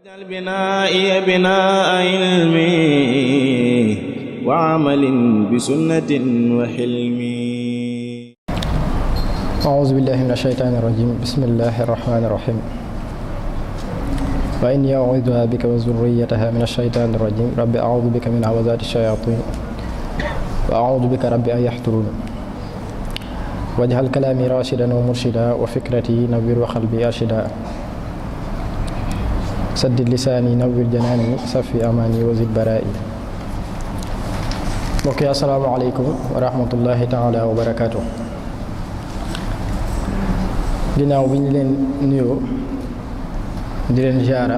واجعل بنائي بناء علم وعمل بسنة وحلم. أعوذ بالله من الشيطان الرجيم. بسم الله الرحمن الرحيم. وإني أعوذها بك وذريتها من الشيطان الرجيم. رب أعوذ بك من همزات الشياطين وأعوذ بك رب أن يحضرون. واجعل كلامي راشدا ومرشدا وفكرتي نوّر وقلبي أرشدا. سدد lisaani nawwir janaani safi amaani wa zid baraa'i. mbokk yi assalaamu aleykum wa rahmatullahi taala wa barakaatu. ginnaaw bi ñu leen nuyoo di leen ziyaara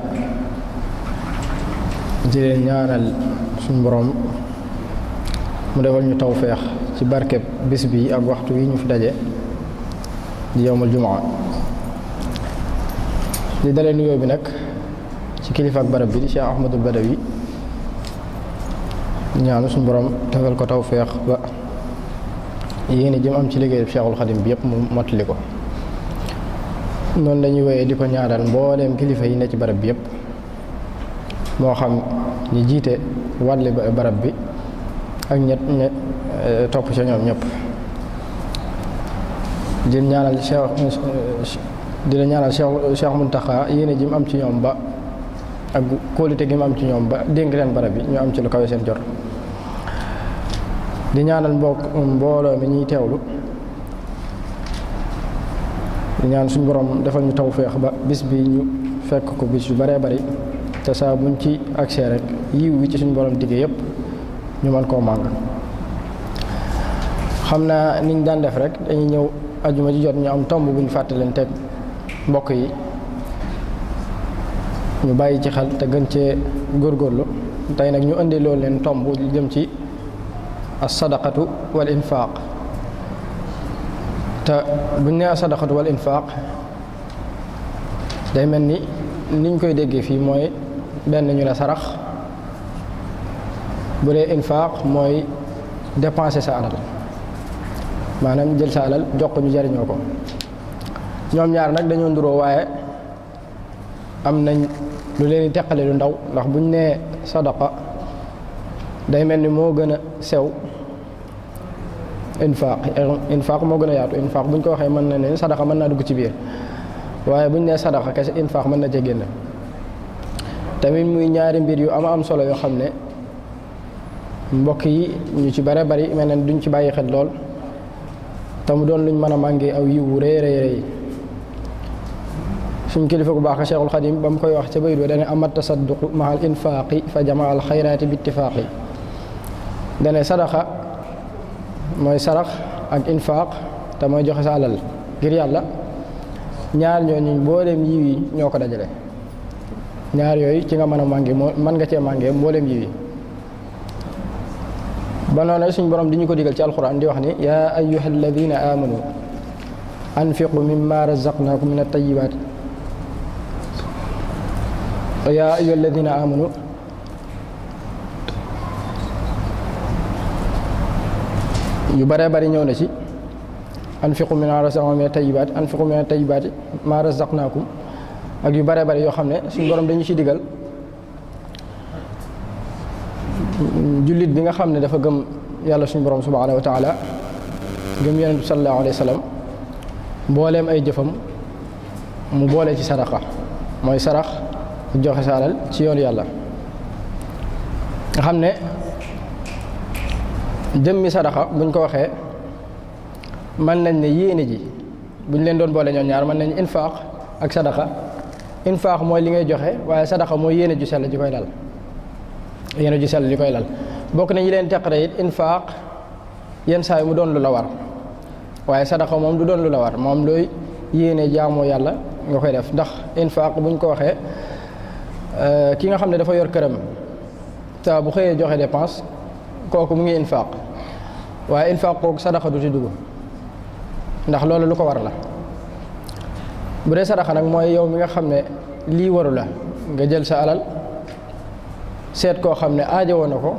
di leen ñaanal suñu borom mu defal ñu tawfeex ci barkeb bis bi ak waxtu wi ñu fi daje di yowmal jumaa. di dalee nuyoo bi nag ci kilifa ak barab bi di Cheikh Ahmadul Badawi ñaanu suñu borom defal ko tawfeex ba yéene jëm am ci liggéey Cheikhul Xadim bi yëpp mu mottali ko. noonu lañuy woyee di ko ñaanal mbooleem kilifa yi ne ci barab bi yëpp, moo xam ñi jiite wàlli barab bi ak ñett topp ca ñoom ñëpp. di ñaanal Cheikh Muntaxa yéene jëm am ci ñoom ba ak kóolute gi mu am ci ñoom ba dénk leen barab bi ñu am ci lu kawe seen jot. di ñaanal mbooloo mi ñuy teewlu, di ñaan suñu borom defal ñu tawfeex ba bis bi ñu fekk ko bis yu baree bari te saa buñ ci agsee rek yiw wi ci suñu borom diggee yépp ñu mën koo màng. xam naa niñ daan def rek dañuy ñëw ajuma ji jot ñu am tomb bu ñu fàttaleen teg mbokk yi ñu bàyyi ci xel te gën cee góorgóorlu. tey nag ñu indi loolu leen tomb jëm ci as-sadaqatu wal infaaq. te buñ nee as-sadaqatu wal infaaq day mel ni niñ koy déggee fii mooy benn ñu ne sarax, bu dee infaaq mooy dépenser sa alal, maanaam jël sa alal jox ko ñu jariñoo ko. ñoom ñaar nag dañoo nduroo, waaye am nañ lu leen di teqale lu ndaw, ndax buñ nee sadaqa day mel ni moo gën a sew infaaq moo gën a yaatu. infaaq buñ ko waxee mën na ne sadaqa mën naa dugg ci biir, waaye buñ nee sadaqa kese infaaq mën na ca génn. tamit muy ñaari mbir yu am solo yoo xam ne mbokk yi ñu ci bare bari mel ne duñ ci bàyyi xel lool, te mu doon luñ mën a màngee aw yiwu rëy rëy. suñ kilifa gu baax Cheikhul Xadim ba mu koy wax ca bayit ba dane amat tasadduqu mahal infaaqi fa jamaa al xayraati bi ittifaaqi. dane sadaqa mooy sarax ak infaaq te mooy joxe sa alal ngir yàlla. ñaar ñooñu mbooleem yiw yi ñoo ko dajale. ñaar yooyu ci nga mën a mànge mën nga cee màngee mbooleem yiw yi. ba noonu suñ borom di ñu ko digal ci alquran di wax ni yaa ayyuha alladina amanu anfiqu mimma razaqnakum min at-tayyibaat. yaa ayyuha alladina amanu yu baree bari ñëw na ci anfiqu mimma razaqnakum min at-tayyibaat, anfiqu min at-tayyibaati ma razaqnaakum ak yu baree bari yoo xam ne suñu borom dañu ci digal jullit bi nga xam ne dafa gëm yàlla suñu borom subhaanahu wa taala, gëm yonent bi sallallahu alayhi wa sallam, mbooleem ay jëfam mu boole ci sadaqa, mooy sarax joxe sa alal ci yoonu yàlla. nga xam ne jëmmi sadaqa buñ ko waxee mën nañ ne yéene ji buñ leen doon boole ñoom ñaar mën nañ infaaq ak sadaqa. infaaq mooy li ngay joxe, waaye sadaqa mooy yéene ju sell ji koy dal. yéene ju sell li koy lal bokk nañu leen teqare it infaaq yenn saa yi mu doon lu la war, waaye sadaqa moom du doon lu la war, moom looy yéene jaamoo yàlla nga koy def. ndax infaaq buñ ko waxee ki nga xam ne dafa yor këram saa bu xëyee joxe dépense, kooku mu ngi infaaq, waaye infaaq kooku sadaqa du ci dugg ndax loolu lu ko war la. bu dee sadaqa nag mooy yow mi nga xam ne lii waru la, nga jël sa alal seet koo xam ne aajowoo na ko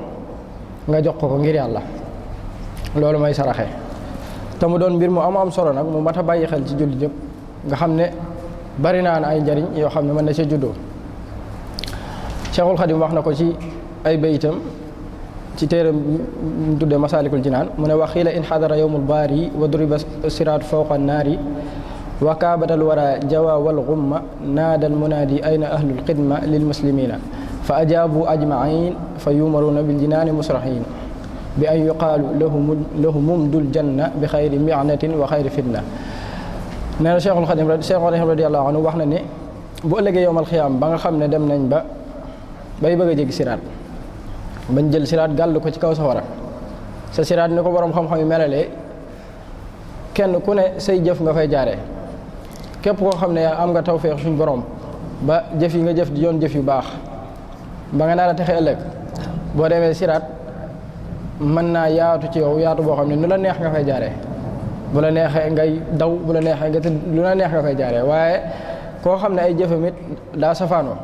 nga jox ko ngir yàlla, loolu mooy saraxe. te mu doon mbir mu am solo nag mu mat a bàyyi xel ci jullit yëpp, nga xam ne bari naa ay njariñ yoo xam ne mën na ca juddoo. Cheikhul Khadim wax na ko ci ay baytam ci téeram mu tuddee Masaalikul Jinaan mu ne wax xiila in xadara yowmul baari wa duriba siraat fawqa naari wa kaabatal wara jawa wal gumma naadal munaadi ayna ahlul xidma lil muslimina fa ajaabu ajmain fa yumaruuna bil jinaani musrahin bi an yuqaalu lahumum dul janna bi xayri mihnatin wa xayri fitna. nee na Cheikhul Khadim radiyallahu anhu wax na ne bu ëllëgee yowmal xiyaam ba nga xam ne dem nañ bay bëgg a jéggi siraat bañ jël siraat gàll ko ci kaw safara sa siraat ni ko boroom xam-xam yi melalee kenn ku ne say jëf nga fay jaaree képp koo xam ne yaa am nga tawfeex suñ borom ba jëf yi nga jëf di yoon jëf yu baax ba nga naa a texe ëllëg boo demee siraat mën naa yaatu ci yow yaatu boo xam ne nu la neex nga fay jaaree bu la neexee ngay daw bu la neexee nga tëdd lu la neex nga fay jaaree waaye koo xam ne ay jëfam it daa safaanoo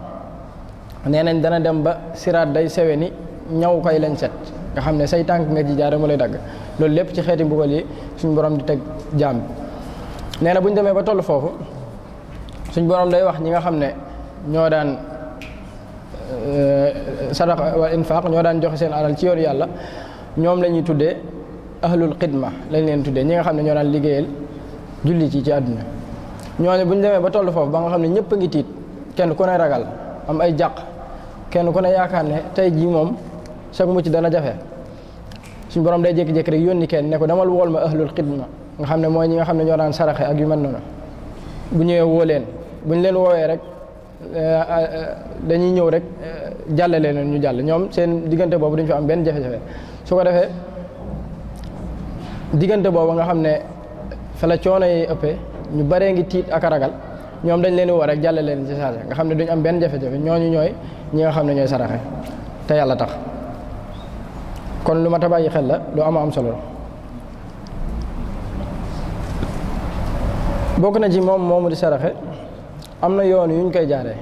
nee nañ dana dem ba siraat day sewe ni ñaw koy lañ set nga xam ne say tànk nga ci jaare mu lay dagg loolu lépp ci xeeti mbugal yi suñ borom di teg jaam bi. nee na bu ñu demee ba toll foofu suñ borom day wax ñi nga xam ne ñoo daan sadaqa wal infaq ñoo daan joxe seen alal ci yoonu yàlla ñoom la ñuy tuddee ahlul xidma lañ leen tuddee ñi nga xam ne ñoo daan liggéeyal julli ci àdduna. ñooñu bu ñu demee ba toll foofu ba nga xam ne ñëpp a ngi tiit kenn ku ne ragal am ay jàq kenn ku ne yaakaar ne tey jii moom chaque mucc dana jafe suñ borom day jékki-jékki rek yónni kenn ne ko demal wool ma ahlul xidma nga xam ne mooy ñi nga xam ne ñoo daan saraxe ak yu mel noonu bu ñëwee woo leen buñ leen woowee rek dañuy ñëw rek jàllale leen ñu jàll ñoom seen diggante boobu duñ fa am benn jafe-jafe su ko defee diggante boobu nga xam ne fa la coono yi ëppee ñu baree ngi tiit ak a ragal ñoom dañ leen woo rek jàllale leen ci saase nga xam ne duñ am benn jafe-jafe ñooñu ñooy ñi nga xam ne ñooy saraxe te yàlla tax kon lu ma ta bàyyi xel la lu am solo bokk na ci moomu di saraxe am na yoon yuñ koy jaaree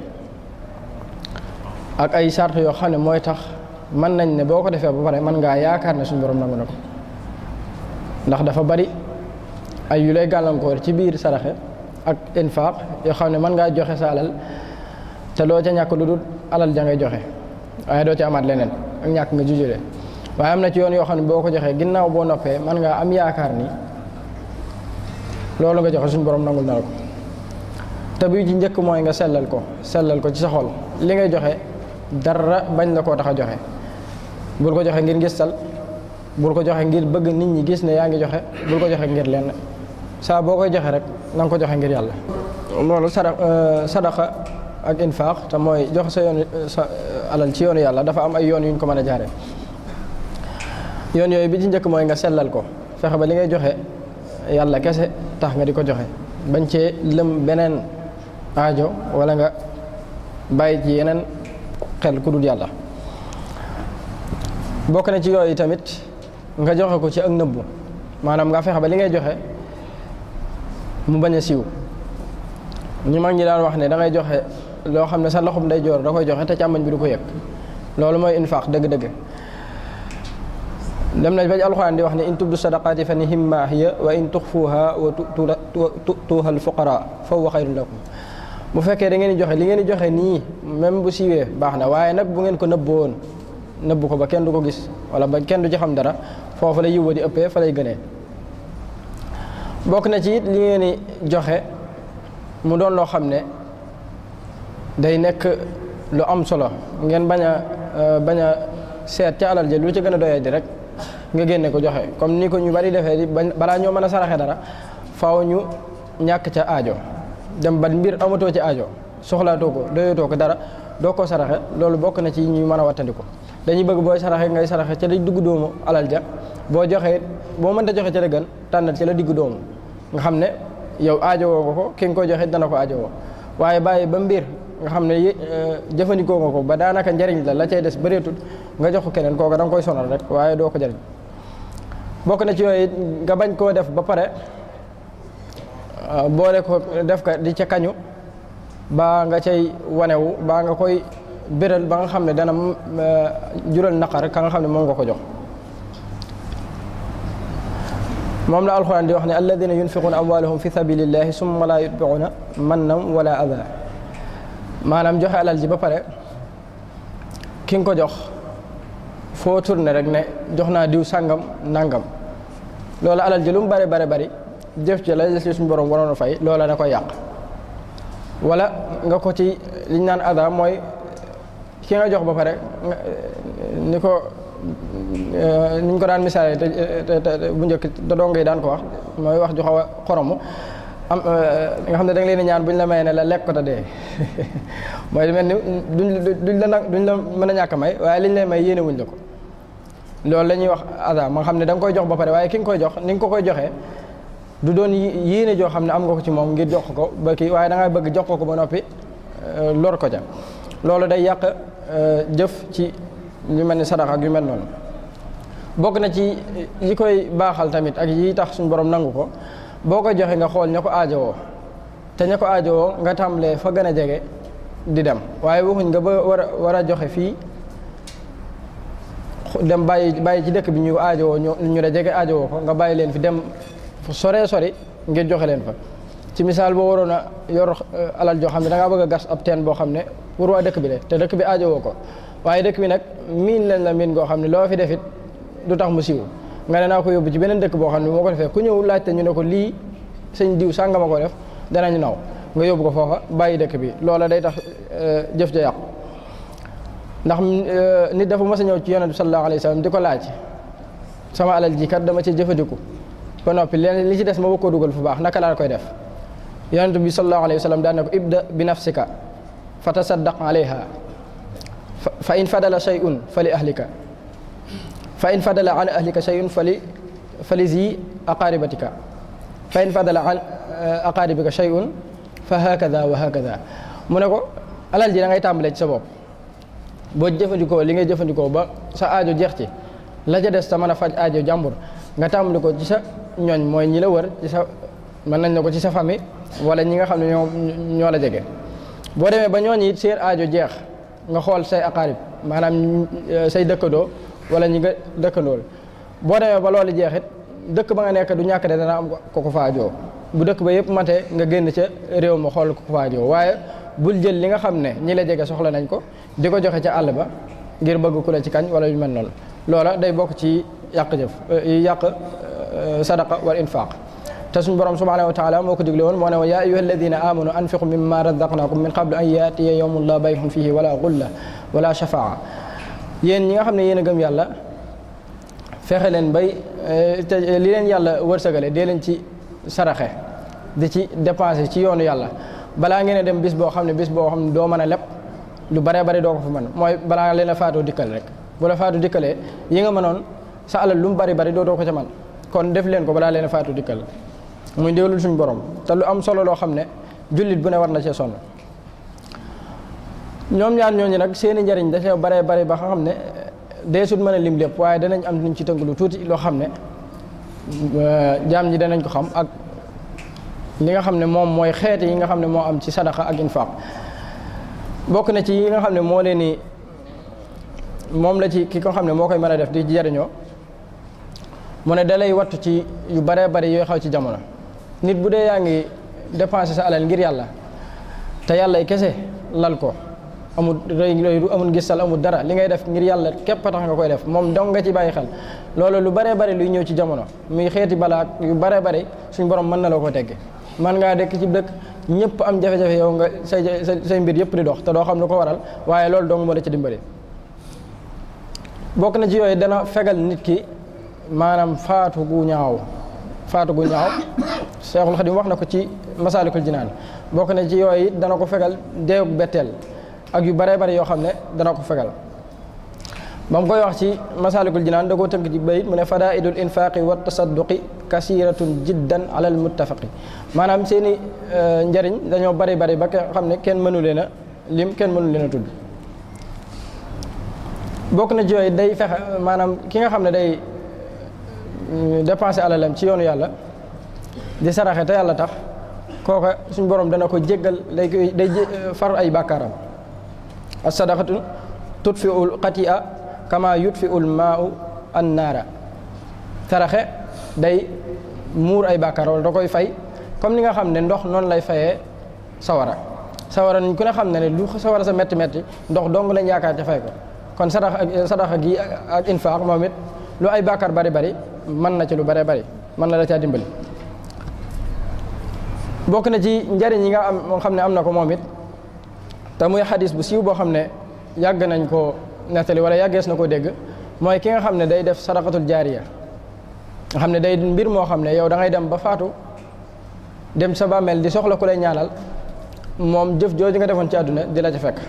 ak ay sart yoo xam ne mooy tax mën nañ ne boo ko defee ba pare mën ngaa yaakaar ne suñu borom nangu na ko ndax dafa bari ay yu lay gàllankoor ci biir saraxe ak infaq yoo xam ne mën ngaa joxe sa alal te doo ca ñàkk lu dul alal ja ngay joxe waaye doo ca amaat leneen ak ñàkk nga jujule waaye am na ci yoon yoo xam ne boo ko joxee ginnaaw boo noppee mën ngaa am yaakaar ni loolu nga joxe suñu borom nangul na la ko te bi ci njëkk mooy nga sellal ko ci sa xol li ngay joxe dara bañ la koo tax a joxe bul ko joxe ngir ngistal bul ko joxe ngir bëgg nit ñi gis ne yaa ngi joxe bul ko joxe ngir lenn saa boo koy joxe rek na nga ko joxe ngir yàlla. loolu sadaqa ak infaq te mooy joxe sa alal ci yoonu yàlla dafa am ay yoon yuñ ko mën a jaaree yoon yooyu bi ci njëkk mooy nga sellal ko fexe ba li ngay joxe yàlla kese tax nga di ko joxe bañ cee lëm beneen aajo wala nga bàyyi ci yeneen xel ku dul yàlla. bokk na ci yooyu tamit nga joxe ko ci ak nëbbu maanaam nga fexe ba li ngay joxe mu bañ a siiw ñu mag ñi daan wax ne da ngay joxe loo xam ne sa loxoom ndeyjoor da koy joxe te càmmoñ bi du ko yëg loolu mooy infaq dëgg-dëgg. dem nañ ba ci alxuraan di wax ne in tubdu sadaqaati fa nihimma hiya wa in tuxfuha wa tuuha al fuqara fa huwa xayrun lakum bu fekkee da ngeen di joxe li ngeen di joxe nii même bu siiwee baax na waaye nag bu ngeen ko nëbboon nëbbu ko ba kenn du ko gis wala ba kenn du ci xam dara foofu la yiw di ëppee fa lay gënee. bokk na ci it li ngeen di joxe mu doon loo xam ne day nekk lu am solo ngeen bañ a seet ca alal ja lu ci gën a doyee di rek nga génne ko joxe comme ni ko ñu bari defee di balaa ñoo mën a saraxe dara faaw ñu ñàkk ca aajo dem ba mbir amatoo ci aajo soxlaatoo ko doyatoo ko dara doo ko saraxe loolu bokk na ci ñu mën a wattandiku dañuy bëgg booy saraxe ngay saraxe ca la diggu doomu alal ja boo joxee boo mënta joxe ca la gën tànnal ci la diggu doomu nga xam ne yow aajo woo ko ki nga koy joxe dana ko aajo woo waaye bàyyi ba mbir nga xam ne jëfandikoo nga ko ba daanaka njariñ la cay des bëreetut nga jox ko keneen kooku da nga koy sonal rek waaye doo ko jariñ. bokk na ci yooyu nga bañ koo def ba pare boole ko def ka di ca kañu baa nga cay wanewu baa nga koy béral ba nga xam ne dana jural naqar ka nga xam ne moom nga ko jox. moom la alxuraan di wax ne alladina yunfiquuna amwaalahum fi sabilillahi summa laa yutbicuuna mannan wala adaa maanaam joxe alal ji ba pare ki nga ko jox foo tourné rek ne jox naa diw sàngam nangam loolu alal ji lu mu bari jëf ci la ci suñu borom waroon a fay loola da koy yàq. wala nga ko ci liñ naan ada mooy ki nga jox ba pare ni ñu ko daan misaale te bu njëkk da dong ngay daan ko wax mooy wax ju xaw a xoromu am nga xam ne da nga leen di ñaan buñ la mayee ne la lekk ko te dee mooy mel ni duñ la mën a ñàkk may waaye liñ lay may yéene wuñ la ko loolu la ñuy wax ada ma nga xam ne da nga koy jox ba pare waaye ki nga koy jox ni nga ko koy joxee du doon yéene joo xam ne am nga ko ci moom ngir jox ko ba kii waaye da ngay bëgg jox ko ba noppi lor ko ca loolu day yàq jëf ci lu mel ni sadaqa ak yu mel noonu. bokk na ci yi koy baaxal tamit ak yi tax suñu borom nangu ko boo koy joxe nga xool ña ko aajowoo te ña ko aajowoo nga tàmbalee fa gën a jege di dem waaye waxuñ nga ba war a joxe fii dem bàyyi ci dëkk bi ñu aajowoo ñu la jege aajowoo ko nga bàyyi leen fi dem fu sori ngir joxe leen fa. ci misaal boo waroon a yor alal joo xam ne da ngaa bëgg a gas ab teen boo xam ne pour waa dëkk bi de te dëkk bi aajowoo ko waaye dëkk bi nag miin leen la miin goo xam ne loo fi defit du tax mu siiw nga ne naa ko yóbbu ci beneen dëkk boo xam ne moo ko defee ku ñëw laajte ñu ne ko lii sëñ diw sàngama ko def danañ naw nga yóbbu ko foofa bàyyi dëkk bi loola day tax jëf ja yàqu. ndax nit dafa mës a ñëw ci yonent bi sallallahu alayhi wa sallam di ko laaj sama alal ji kat dama ci jëfandiku ba noppi leen li ci des ma bëgg koo dugal fu baax naka laa koy def yonent bi sallallahu alayhi wa sallam daan ne ko ibda bi nafsika fa tasaddaq alayha fa in fadala shay'un fa li ahlika fa in fadala an ahlika shay'un fa li zi aqaribatika fa in fadala an aqaribika shay'un fa hakada wa hakada mu ne ko alal ji da ngay tàmbalee ci sa bopp boo jëfandikoo li ngay jëfandikoo ba sa aajo jeex ci la ca des sa mën a faj aajo jàmbur nga tàmbali ko ci sa ñooñ mooy ñi la wër ci sa mën nañ na ko ci sa famille wala ñi nga xam ne ñoo la jege boo demee ba ñooñ it seen aajo jeex nga xool say aqarib maanaam say dëkkandoo wala ñi nga dëkkandool boo demee ba loolu jeexit dëkk ba nga nekk du ñàkk de dana am ko fa ajoo bu dëkk ba yëpp matee nga génn ca réew ma xool ko fa ajoo waaye bul jël li nga xam ne ñi la jege soxla nañ ko di ko joxe ca àll ba ngir bëgg ku la ci kañ wala yu mel noonu loola day bokk ci yàq jëf yàq sadaqa wal infaq te suñu borom subhanahu wa taala moo ko digle woon moo ne woon yaa ayyuha alladina amanu anfiqu mimma razaqnakum min qablu an yaatiya yawmun la bay'un fihi wala gulla wala shafaa yéen ñi nga xam ne yéen a gëm yàlla fexe leen bay te li leen yàlla wërsëgale dee leen ci saraxe di ci dépenser ci yoonu yàlla balaa ngeen a dem bis boo xam ne doo mën a leb lu baree bari doo ko fa mën mooy balaa leen a faatoo dikkal rek bu la faatu dikkalee yi nga mënoon sa alal lu mu bari doo ko ca man kon def leen ko balaa leen a faatu dikkal muy ndigalul suñu borom te lu am solo loo xam ne jullit bu ne war na cee sonn ñoom ñaar ñooñu nag seeni njariñ da cee baree bari ba nga xam ne deesut mën a lim lépp waaye danañ am luñ ci tënk lu tuuti loo xam ne jaam ñi danañ ko xam ak li nga xam ne moom mooy xeeti yi nga xam ne moo am ci sadaqa ak infaq bokk na ci yi nga xam ne moo leen ni moom la ci ki ko xam ne moo koy mën a def di jariñoo mu ne dalay wattu ci yu baree bari yooyu xaw ci jamono nit bu dee yaa ngi dépenser sa alal ngir yàlla te yàlla kese lal ko amul rëy amul gisal amul dara li ngay def ngir yàlla képp a tax nga koy def moom dong nga ci bàyyi xel loolu lu baree bari luy ñëw ci jamono muy xeeti balaa yu baree bari suñ borom mën na la ko tegge man ngaa dëkk ci dëkk ñëpp am jafe-jafe yow nga say mbir yëpp di dox te doo xam lu ko waral waaye loolu dong moo la ci dimbali bokk na ci yooyu dana fegal nit ki maanaam faatu gu ñaaw Seexul Xadim wax na ko ci Masaalikul Jinaan bokk na ci yooyu dana ko fegal deegu betteel ak yu baree bari yoo xam ne dana ko fegal ba mu koy wax ci Masaalikul Jinaan da koo tënk ci bayit mu ne fadaa'ilul infaaqi wa tasadduqi kasiratun jiddan alal muttafaqi maanaam seeni njariñ dañoo bari ba xam ne kenn mënu leen a lim kenn mënu leen a tudd bokk na ci yooyu day fexe maanaam ki nga xam ne day dépenser alalam ci yoonu yàlla di saraxe te yàlla tax kooka suñ borom dana ko jéggal day far ay bàkkaaram as-sadaqatu tutfi'ul xati'a kama yutfi'ul maa'u an-naara saraxe day muur ay bàkkaar wala da koy fay comme ni nga xam ne ndox noonu lay fayee sawara nañ ku ne xam ne lu sawara sa metti ndox dong lañ yaakaar ca fay ko kon sadaxa gi ak infaq moom it lu ay bàkkaar bari bari mën na ci lu bare bari mën na la caa dimbali. bokk na ci njariñ yi nga am moo xam ne am na ko moom it te muy xadis bu siiw boo xam ne yàgg nañ koo nettali wala yàggees na koo dégg, mooy ki nga xam ne day def sadaqatul jaariya nga xam ne day mbir moo xam ne yow da ngay dem ba faatu dem sa bàmmeel di soxla ku lay ñaanal, moom jëf jooju nga defoon ci àdduna di la ca fekk.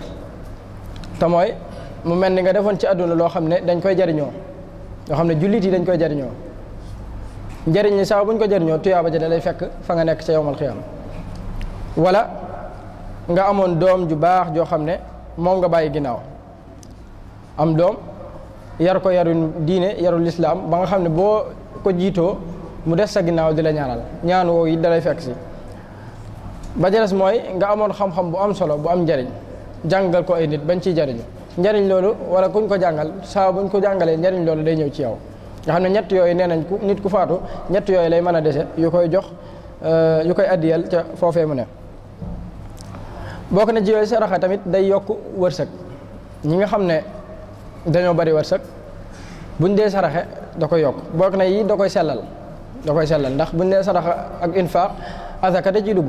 te mooy mu mel ni nga defoon ci àdduna loo xam ne dañ koy jariñoo, yoo xam ne jullit yi dañ koy jariñoo, njariñ li saa buñ ko jariñoo tuyaaba ja da lay fekk fa nga nekk ca yawmal xiyaama. wala nga amoon doom ju baax joo xam ne moom nga bàyyi ginnaaw, am doom yar ko yaru diine yaru lislaam ba nga xam ne boo ko jiitoo mu des sa ginnaaw di la ñaanal, ñaan woowu it da lay fekk si. ba ca des mooy nga amoon xam-xam bu am solo bu am njariñ, jàngal ko ay nit bañ ciy jariñu, njariñ loolu wala kuñ ko jàngal saa buñ ko jàngalee njariñ loolu day ñëw ci yow. nga xam ne ñett yooyu nee nañ nit ku faatu ñett yooyu lay mën a dese yu koy jox yu koy addiyal ca foofee mu ne. bokk na ci yooyu saraxa tamit day yokk wërsëg. ñi nga xam ne dañoo bari wërsëg buñ dee saraxe da koy yokk. bokk na yi da koy sellal ndax buñ dee saraxa ak infaq azaka da ciy dugg,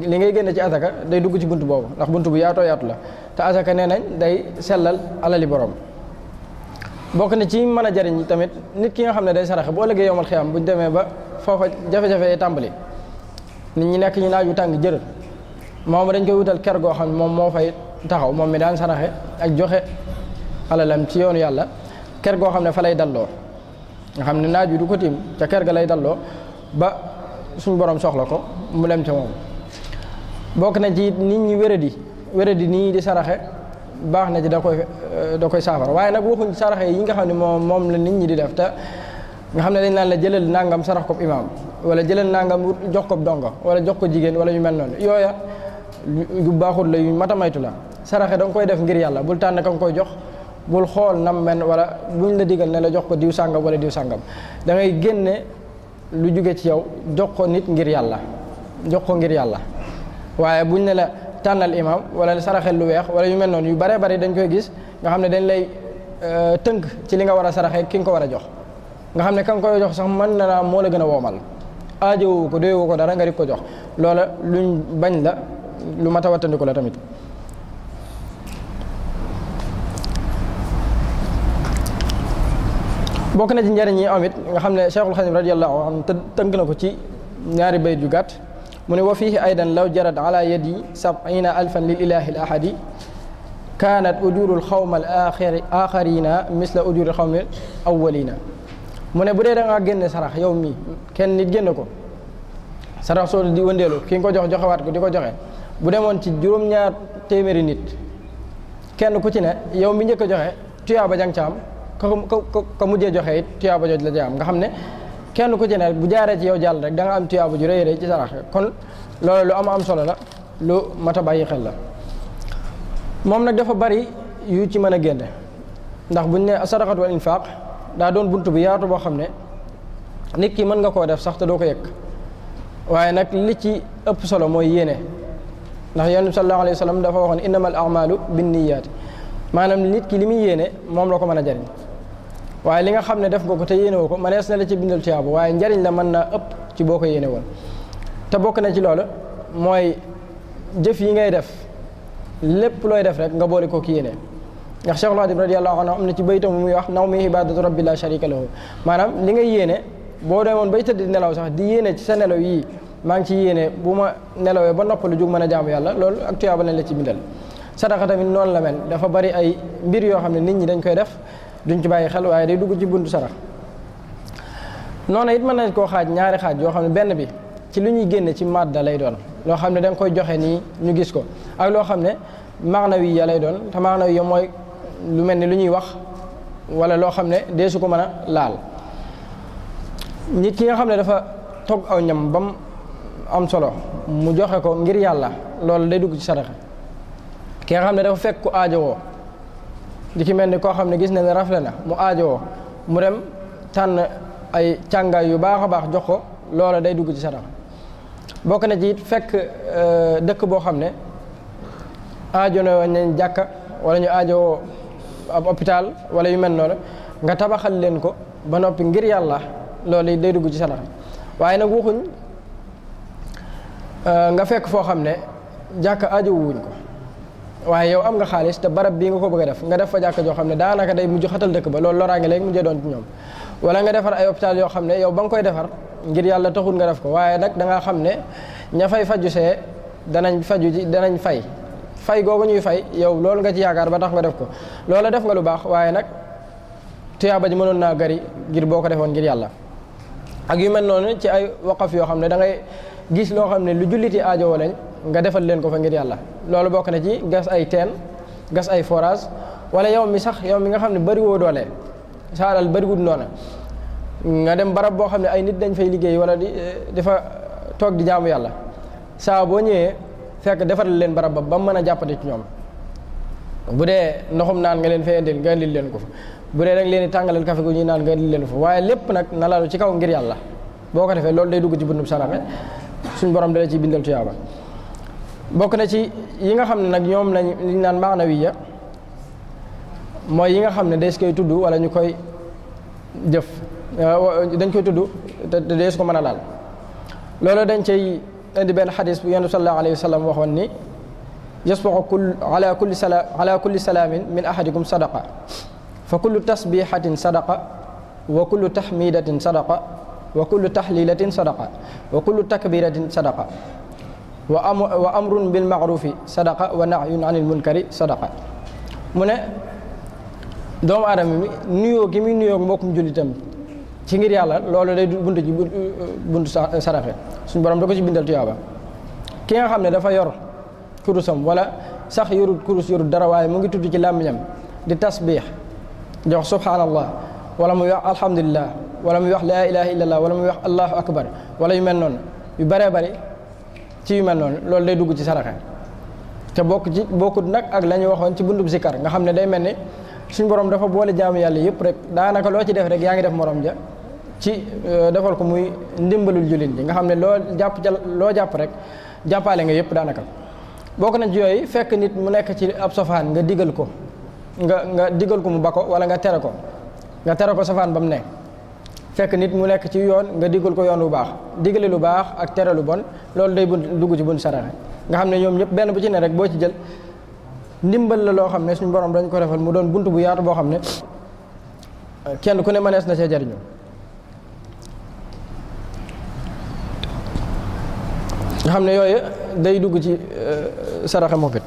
li ngay génne ci azaka day dugg ci bunt boobu ndax bunt bu yaatoo yaatu la, te azaka nee nañ day sellal alali borom. bokk na ci mën a jariñ tamit nit ki nga xam ne day saraxe bu ëllëgee yowmal xiyaam buñ demee ba foofa jafe-jafe yi tàmbali, nit ñi nekk ñu naaj wu tàng jër, moom dañ koy wutal ker goo xam ne moom moo fay taxaw, moom mi daan saraxe ak joxe alalam ci yoonu yàlla, ker goo xam ne fa lay dalloo nga xam ne naaj wi du ko tiim, ca ker ga lay dalloo ba suñ borom soxla ko mu dem ca moom. bokk na ci nit ñi wéradi nii di saraxe baax na ci da koy saafara, waaye nag waxuñ saraxe yi nga xam ne moom la nit ñi di def te nga xam ne dañ naan la jëlal nangam sarax ko imaam wala jëlal nangam jox ko dongo wala jox ko jigéen wala yu mel noonu, yooya yu baaxul la yu mata maytu la. saraxe da nga koy def ngir yàlla, bul tànn ka nga koy jox, bul xool nam men wala buñ la digal ne la jox ko diw sàngam wala diw sàngam, da ngay génne lu jóge ci yow jox ko nit ngir yàlla, waaye buñ ne la tànnal imam wala saraxel lu weex wala yu mel noonu yu bare bari dañ koy gis nga xam ne dañ lay tënk ci li nga war a saraxe ki nga ko war a jox, nga xam ne ka nga koy jox sax mën na naa moo la gën a woomal, aajowu ko doyewu ko dara nga di ko jox, loola luñ bañ la, lu mat a wattandiku la tamit. bokk na ci njariñ yi amit nga xam ne Cheikhul Khadim radiyallahu anhu tënk na ko ci ñaari bayt yu gàtt, mu ne wa fiihi aydan law jarat ala yadi 70,000 lil ilahi al ahadi kaanat ujurul xawma al axarina misla ujuril xawmi awwalina. mu ne bu dee da ngaa génne sarax yow mii kenn nit génne ko sarax soo di wëndeelu ki nga ko jox joxewaat ko di ko joxe, bu demoon ci juróom-ñaar téeméeri nit kenn ku ci ne yow mi njëkk a joxe tuyaaba jang ca am ka mujjee joxe it tuyaaba jooj la ca am, nga xam ne kenn ku ci ne bu jaaree ci yow jàll rek da nga am tuyaaba ju rëy rëy ci sarax. kon loolu lu am solo la, lu mat a bàyyi xel la. moom nag dafa bari yu ci mën a génne, ndax buñ ne sadaqat wal infaq daa doon buntu bi yaatu boo xam ne nit ki mën nga koo def sax te doo ko yëg, waaye nag li ci ëpp solo mooy yéene, ndax yonent bi sallallahu alayhi wa sallam dafa waxoon innamal a'malu binniyaati, maanaam nit ki li muy yéene moom la ko mën a jariñ, waaye li nga xam ne def nga ko te yéene woo ko mënees na la ci bindal tuyaaba, waaye njariñ la mën naa ëpp ci boo ko yéene woon. te bokk na ci loolu mooy jëf yi ngay def lépp looy def rek nga boole ko ki yéene, ndax Cheikhul Khadim radiyallahu anhu am na ci baytam muy wax nawmi ibadatu rabbi la sharika lahu, maanaam li ngay yéene boo demoon bay tëdd nelaw sax di yéene ci sa nelaw yii maa ngi ci yéene bu ma nelawee ba noppalu jug mën a jaamu yàlla, loolu ak tuyaaba lañ la ci bindal. sadaqa tamit noonu la mel, dafa bari ay mbir yoo xam ne nit ñi dañ koy def duñ ci bàyyi xel, waaye day dugg ci buntu sarax. noonu it mën nañ koo xaaj ñaari xaaj yoo xam ne benn bi ci lu ñuy génne ci madda lay doon, loo xam ne da nga koy joxe nii ñu gis ko, ak loo xam ne maanawi ya lay doon, te maanawi ya mooy lu mel ni lu ñuy wax wala loo xam ne dee su ko mën a laal. nit ki nga xam ne dafa togg aw ñam bam am solo mu joxe ko ngir yàlla, loolu day dugg ci sadaqa. ki nga xam ne dafa fekk ku aajowoo, di ki mel ni koo xam ne gis na ne rafle na mu aajowoo, mu dem tànn ay càngaay yu baax a baax jox ko, loola day dugg ci sadaqa. bokk na ci it fekk dëkk boo xam ne aajo na nañ jàkka wala ñu aajowoo ab hôpital wala yu mel noonu nga tabaxal leen ko ba noppi ngir yàlla loolu day dugg ci saraxe waaye nag waxuñ nga fekk foo xam ne jàkka ajowuñ ko waaye yow am nga xaalis te barab bii nga ko bëgg a def nga def fa jàkka joo xam ne daanaka day mujj xatal dëkk ba loolu loraange léegi mujjee doon ci ñoom wala nga defar ay hôpital yoo xam ne yow ba nga koy defar ngir yàlla taxul nga def ko waaye nag da nga xam ne ña fay faju see danañ fay googu ñuy fay yow loolu nga ci yaakaar ba tax nga def ko loola def nga lu baax waaye nag tuyaaba ji mënoon naa gari ngir boo ko defoon ngir yàlla ak yu mel noonu ci ay waqaf yoo xam ne da ngay gis loo xam ne lu julliti aajowoo lañ nga defal leen ko fa ngir yàlla loolu bokk na ci gas ay teen gas ay forage wala yow mi nga xam ne bariwoo doole sa alal bariwul noona nga dem barab boo xam ne ay nit dañ fay liggéey wala di fa toog di jaamu yàlla saa boo ñëwee fekk defaral leen barab ba mu mën a jàppate ci ñoom bu dee ndoxum naan nga leen fay indil nga indil leen ko fa bu dee rek leen di tàngalal café gu ñuy naan nga indil leen fa waaye lépp nag na lalu ci kaw ngir yàlla boo ko defee loolu day dugg ci bundub saraxe suñ borom dala ciy bindal tuyaaba bokk na ci yi nga xam ne nag ñoom liñ naan maanawiya mooy yi nga xam ne dees koy tudd wala ñu koy jëf dañ koy tudd te dees ko mën a laal loolu dañ cay indi benn xadis bu yonent sallallahu alayhi wa sallam waxoon ni yasbaqu ala kulli salaamin min ahadikum sadaqa fa kullu tasbihatin sadaqa wa kullu tahmidatin sadaqa wa kullu tahlilatin sadaqa wa kullu takbiratin sadaqa wa amrun bil ma'rufi sadaqa wa nahyun anil munkari sadaqa mu ne doomu aadama mi nuyoo gi muy nuyoo mbokkum jullitam ci ngir yàlla loolu day buntu saraxe suñu borom da ko ci bindal tuyaaba ki nga xam ne dafa yor kurusam wala sax yorut kurus yorut dara waaye mu ngi tudd ci làmmiñam di tasbih jox subhanallah wala muy wax alhamdulillah wala muy wax laa ilaha illallah wala muy wax allahu akbar wala yu mel noonu yu bëree bëri ci yu mel noonu loolu day dugg ci saraxe te bokkut nag ak la ñu waxoon ci bundub zikar nga xam ne day mel ni suñ borom dafa boole jaamu yàlla yëpp rek daanaka loo ci def rek yaa ngi def morom ja ci defal ko muy ndimbalul jullit ji nga xam ne loo jàpp rek jàppaale nga yëpp daanaka bokk nañ ci yooyu fekk nit mu nekk ci ab safaan nga digal ko nga digal ko mu ba ko wala nga tere ko safaan ba mu ne fekk nit mu nekk ci yoon nga digal ko yoon bu baax digale lu baax ak tere lu bon loolu day dugg ci bunt saraxe nga xam ne ñoom ñëpp benn bu ci ne rek boo ci jël ndimbal la loo xam ne suñu borom dañ ko defal mu doon bunt bu yaatu boo xam ne kenn ku ne mënees na see jariñu nga xam ne yooyu day dugg ci saraxe moom it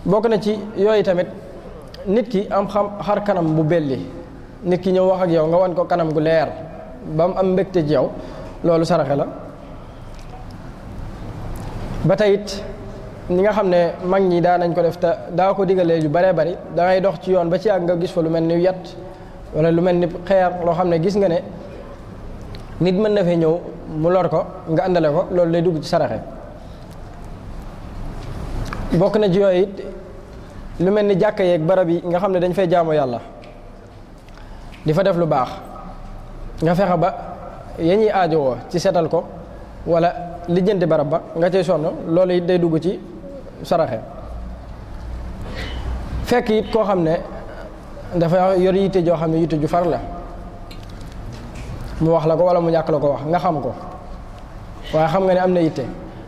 bokk na ci yooyu tamit nit ki am xar kanam bu belli nit ki ñëw wax ak yow nga wan ko kanam gu leer ba mu am mbégte ci yow loolu saraxe la ba tey it ñi nga xam ne mag ñi daa nañ ko def te daa ko digalee yu baree bari da ngay dox ci yoon ba ci ak nga gis fa lu mel ni yat wala lu mel ni xeer loo xam ne gis nga ne nit mën na fee ñëw mu lor ko nga àndale ko loolu lay dugg ci saraxe bokk na ci yooyu it lu mel ni jàkka yeeg barab yi nga xam ne dañ fay jaamu yàlla di fa def lu baax nga fexe ba ya ñuy aajowoo ci setal ko wala lijjanti barab ba nga cay sonn loolu it day dugg ci saraxe fekk it koo xam ne dafa yor yitte joo xam ne yitte ju far la mu wax la ko wala mu ñàkk la ko wax nga xam ko waaye xam nga ne am na yitte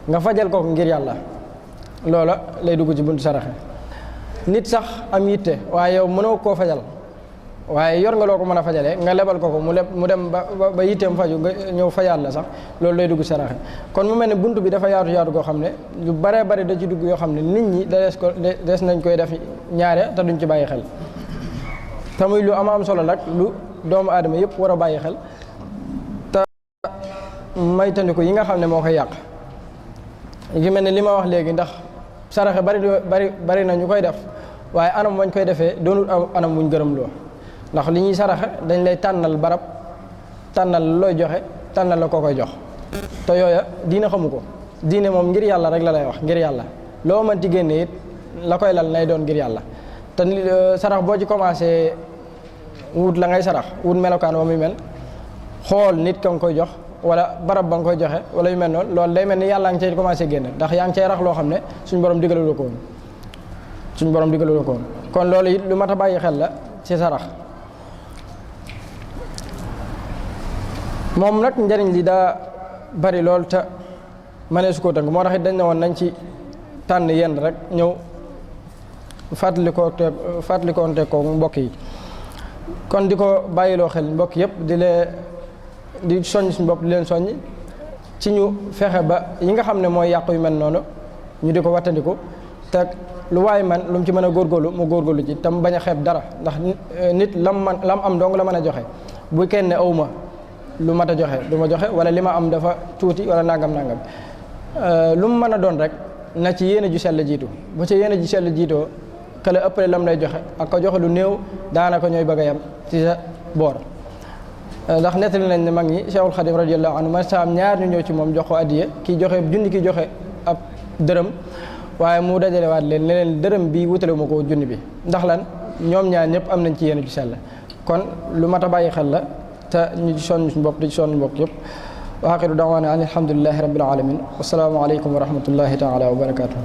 nga fajal ko ngir yàlla loola lay dugg ci buntu saraxe nit sax am yitte waaye yow mënoo koo fajal waaye yor nga loo ko mën a fajalee nga lebal ko mu dem ba yitteem faju nga ñëw fajaat la sax loolu lay dugg saraxe kon mu mel ne bunt bi dafa yaatu koo xam ne yu baree bari da ci dugg yoo xam ne nit ñi des nañ koy def ñaare te duñ ci bàyyi xel te muy lu am solo nag lu doomu aadama yëpp war a bàyyi xel te maytandiku yi nga xam ne moo koy yàq gi mel ne li ma wax léegi ndax saraxe bari na ñu koy def waaye anam wañ koy defee doonul anam wuñ gërëm loo ndax li ñuy saraxe dañ lay tànnal barab tànnal looy joxe tànnal la koo koy jox te yooya diine xamu ko diine moom ngir yàlla rek la lay wax ngir yàlla loo mënti génne it la koy lal nay doon ngir yàlla te sarax boo ci commencé wut la ngay sarax wut melokaan wa muy mel xool nit ka nga koy jox wala barab ba nga koy joxe wala yu mel noonu loolu day mel ni yàlla nga cay commencé génne ndax yaa ngi cay rax loo xam ne suñu borom digalu la ko woon kon loolu it lu mat a bàyyi xel la ci sarax. moom nag njariñ li daa bari lool te mënees koo tënk, moo tax it dañ ne woon nañ ci tànn yenn rek ñëw fàttalikoonte ko mbokk yi. kon di ko bàyyiloo xel mbokk yëpp di soññ suñu bopp di leen soññ ci ñu fexe ba yi nga xam ne mooy yàqu yu mel noonu ñu di ko wattandiku, te lu waay man lu mu ci mën a góorgóorlu mu góorgóorlu ci tam bañ a xeeb dara, ndax nit lam am dong la mën a joxe. bu kenn ne awma lu mat a joxe du ma joxe, wala li ma am dafa tuuti wala nangam lu mu mën a doon rek na ci yéene ju sell jiitu. bu ci yéene ju sell jiitoo kala ëppale lam lay joxe ak ko joxe lu néew daanaka ñooy bëgg a yam ci sa boor. ndax nettali nañ ne mag ñi Cheikhul Khadim radiyallahu anhu ma sa am ñaar ñu ñëw ci moom jox ko addiya, kii joxe junni ki joxe ab dërëm, waaye mu dajale waat leen ne leen dërëm bi wutale ma ko junni bi, ndax lan ñoom ñaar ñëpp am nañ ci yéene ju sell. kon lu mat a bàyyi xel la te ñu ci sonn suñu bopp di ci sonn mbokk yëpp. wa axiru da'waana an alhamdulillahi rabbil alamin wa salaamu aleykum wa rahmatullahi taala wa barakatuh.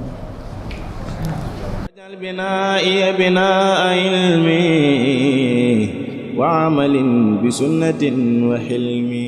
waj'al binaa'iya binaa'a ilmi wa amalin bi sunnatin wa hilmi